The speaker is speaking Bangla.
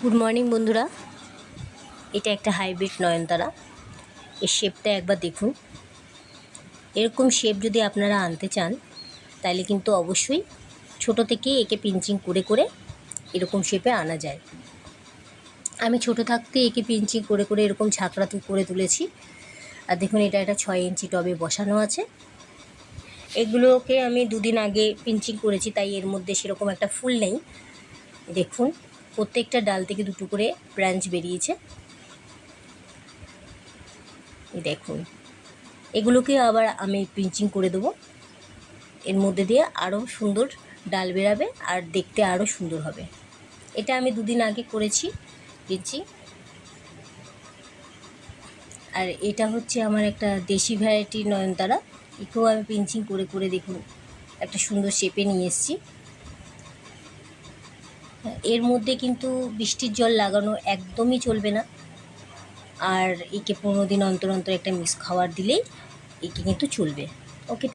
গুড মর্নিং বন্ধুরা, এটা একটা হাইব্রিড নয়নতারা। এর শেপটা একবার দেখুন। এরকম শেপ যদি আপনারা আনতে চান তাহলে কিন্তু অবশ্যই ছোট থেকেই একে পিঞ্চিং করে করে এরকম শেপে আনা যায়। আমি ছোট থাকতে একে পিঞ্চিং করে করে এরকম ঝাঁকড়া করে তুলেছি। আর দেখুন, এটা একটা 6 ইঞ্চি টবে বসানো আছে। এগুলোকে আমি দুদিন আগে পিঞ্চিং করেছি, তাই এর মধ্যে সেরকম একটা ফুল নেই। দেখুন, প্রত্যেকটা ডাল থেকে দুটো করে ব্রাঞ্চ বেরিয়েছে। দেখুন, এগুলোকে আবার আমি পিঞ্চিং করে দেবো। এর মধ্যে দিয়ে আরও সুন্দর ডাল বেরাবে আর দেখতে আরও সুন্দর হবে। এটা আমি দুদিন আগে করেছি পিঞ্চিং। আর এটা হচ্ছে আমার একটা দেশি ভ্যারাইটি নয়নতারা। একেও আমি পিঞ্চিং করে করে দেখুন একটা সুন্দর শেপে নিয়ে এসেছি। এর মধ্যে কিন্তু বৃষ্টির জল লাগানো একদমই চলবে না। আর একে 15 দিন অন্তর অন্তর একটা মিক্স খাবার দিলেই একে কিন্তু চলবে। ওকে।